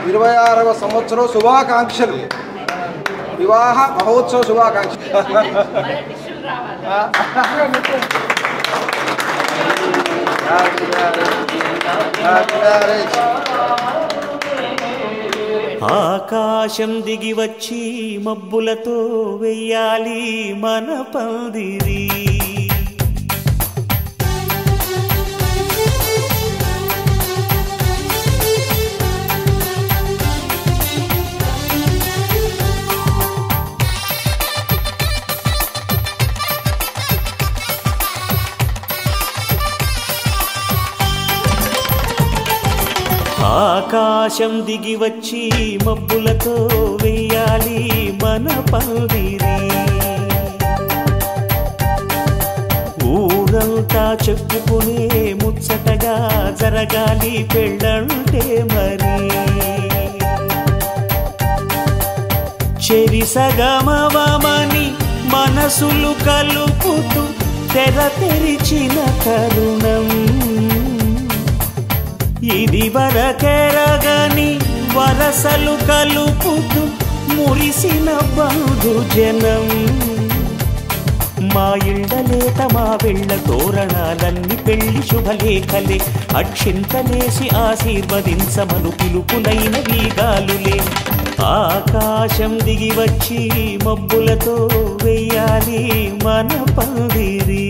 ఇరవై 26వ సంవత్సరం శుభాకాంక్షలు, వివాహ మహోత్సవ శుభాకాంక్షలు. ఆకాశం దిగి వచ్చి మబ్బులతో వెయ్యాలి మన పందిరి. ఆకాశం దిగి వచ్చి మబ్బులతో వెయ్యాలి మన పందిరి. ఊరంతా చెప్పుకునే ముచ్చటగా జరగాలి పెళ్ళంటే మరి. చెరిసగమవమని మనసులు కలుపుతూ తెర తెరిచిన తరుణం, ఇది వరకెరగని వరసలు కలుపుతూ మురిసిన బంధుజనం. మా ఇళ్ళలేత మా వెళ్ళ తోరణాలన్నీ పెళ్లి శుభలేఖలే, అక్షింతలేసి ఆశీర్వదించమను పిలుపులైన వీగాలులే. ఆకాశం దిగి వచ్చి మబ్బులతో వెయ్యాలి మన పందిరి.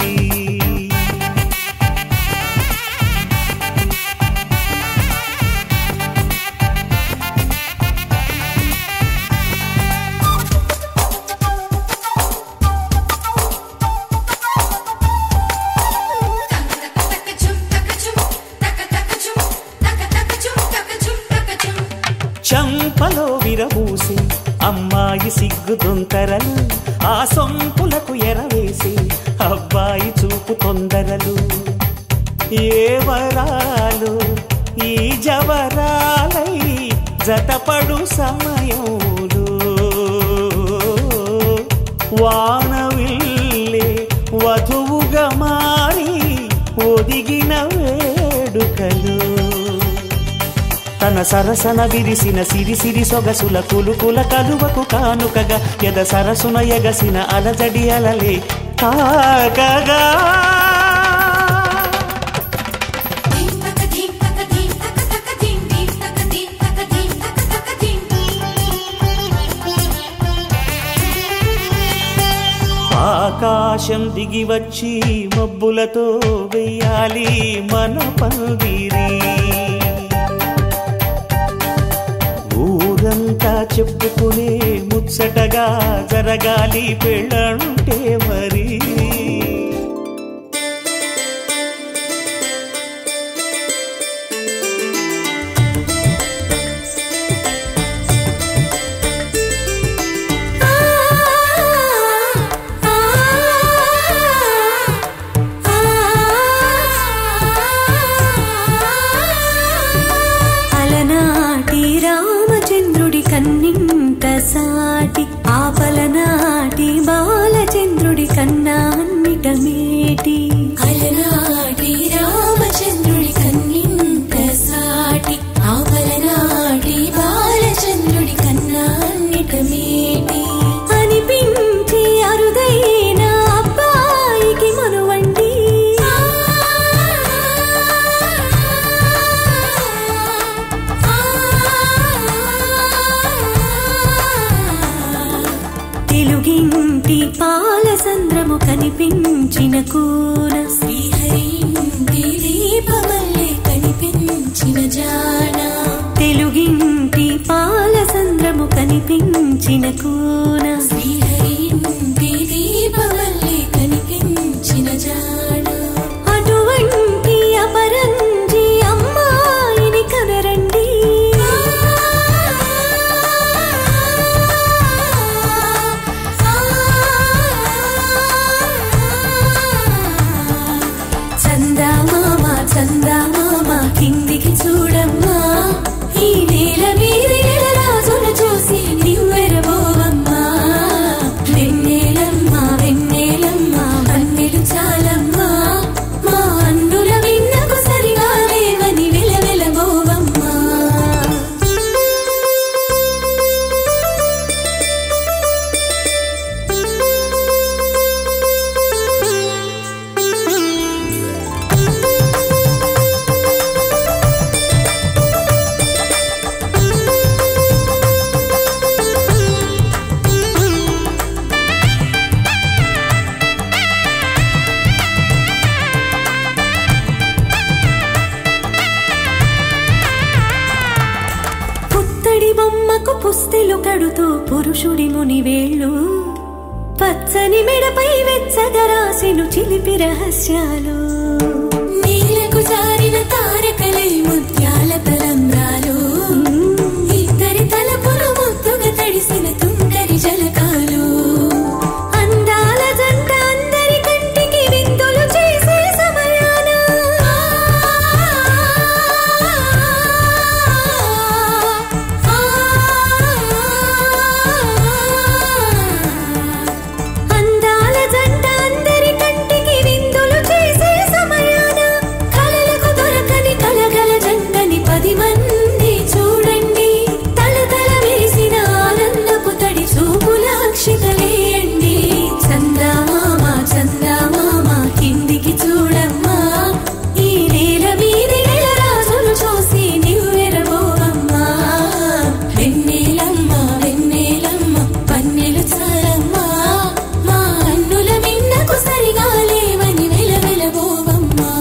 చంపలో విరబూసి అమ్మాయి సిగ్గు దొంతరలు, ఆ సొంపులకు ఎరవేసి అబ్బాయి చూపు తొందరలు. ఏ వరాలు ఈ జవరాలై జతపడు సమయంలో, వానవిల్లే వధువుగా మారి ఒదిగిన వేడుకలు. తన సరసన విరిసిన సిరిసిరి సొగసుల కులుకుల కలువకు కానుకగా ఎద సరసున ఎగసిన అలజడి అలలే తాకగా. ఆకాశం దిగి వచ్చి మబ్బులతో వెయ్యాలి మన పందిరి. ఊరంతా చెప్పుకునే ముచ్చటగా జరగాలి పెళ్ళంటే మరి. కన్నింత సాటి ఆపలనాటి బాలచంద్రుడి కన్నా అన్నిట మేటి. అలనాటి రామచంద్రుడి కన్నింత సాటి ఆపలనాటి బాలచంద్రుడి కన్నా అన్నిట మేటి. అనిపించి అరుదైన అబ్బాయికి మనువండి, తెలుగింటి పాలసంద్రము కనిపించిన కూన, శ్రీహరింటి దీపమల్లె కనిపించిన జాన. తెలుగింటి పాలసంద్రము కనిపించిన కూన, శ్రీహరింటి దీపమల్లె కనిపించిన జాన. అటువంటి అపరంజి అమ్మాయిని కనరండి, చందమామ కిందికి చూడమ్మా, ఈ నేల మీద రాజును చూసి నివ్వెరబోవమ్మా. పూజలు కడుతూ పురుషుడి మునివేళ్ళు పచ్చని మెడపై వెచ్చగరాసెను చిలిపి రహస్యాలు నీలకు జారిన తారకలై ముత్యాల తలంబ్రాలు ఇద్దరి తలపులు ముద్దుగా తడిసిన తుంగరి జలకాలు అందాల జంట అందరి కంటికి విందులు చేసే సమయాన అందాల జంట అందరి కంటికి విందులు చేసే సమయాన కలలకు దొరకని కలగల జంటని 10 మంది చూడండి తలతల వేసిన ఆనందపు తడి చూపుల అక్షితలేయండి చందమామ చందమామ కిందికి చూడమ్మా ఈ నేల మీది నెలరాజును చూసి నివ్వెరబోవమ్మా వెన్నెలమ్మ వెన్నెలమ్మ పన్నెలు చాలమ్మా మా అన్నుల మిన్నకు సరిగా లేవని వెలవెలబోవమ్మా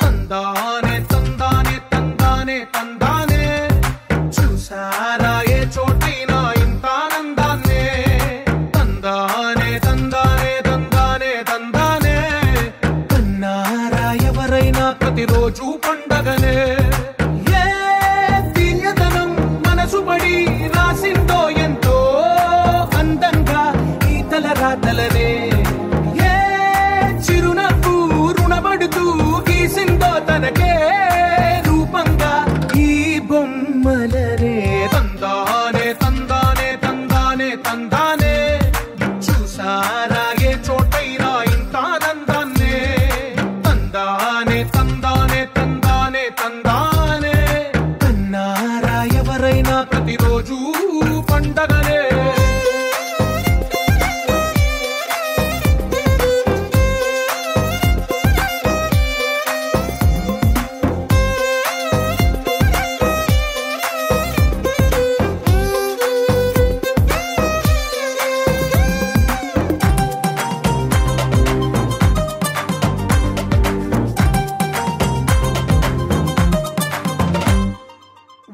తందానే తందానే తందానే తందానే చూసారా ఏ చోటైనా ఇంత ఆనందాన్నే తందానే తందానే తందానే తందానే కన్నారా ఎవరైనా ప్రతిరోజు పండగనే ఏ తీయదనం మనసు పడి రాసిందో ఎంతో అందంగా ఈ తల రాతలనే ఏ చిరునవ్వు రుణపడుతూ గీసిందో తనకే రూపంగా ఈ బొమ్మలనే తందానే తందానే తందానే తందానే చూసారా ఏ చోటైనా ఇంత ఆనందాన్నే తందానే తందానే తందానే తందానే కన్నారా ఎవరైనా ప్రతిరోజు పండగనే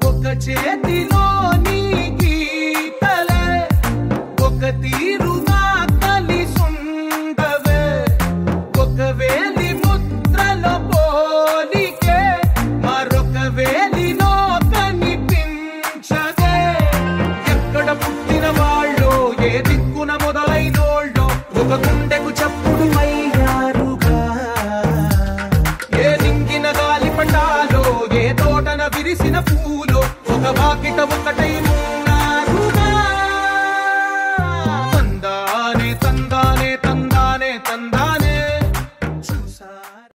ఒక చేతిలో నీ గీతలే ఒక తీరుగా కలిసుండవే ఒక వేలి ముద్రలో పోలికే మరొక వేలిలో కనిపించదే ఎక్కడ పుట్టిన వాళ్ళో ఏ దిక్కున మొదలైనోళ్ళో ఒక గుండెకు చప్పుడు అయ్యారుగా ఏ దింగిన గాలి పటాలో ఏ తోటన విరిసిన పూలు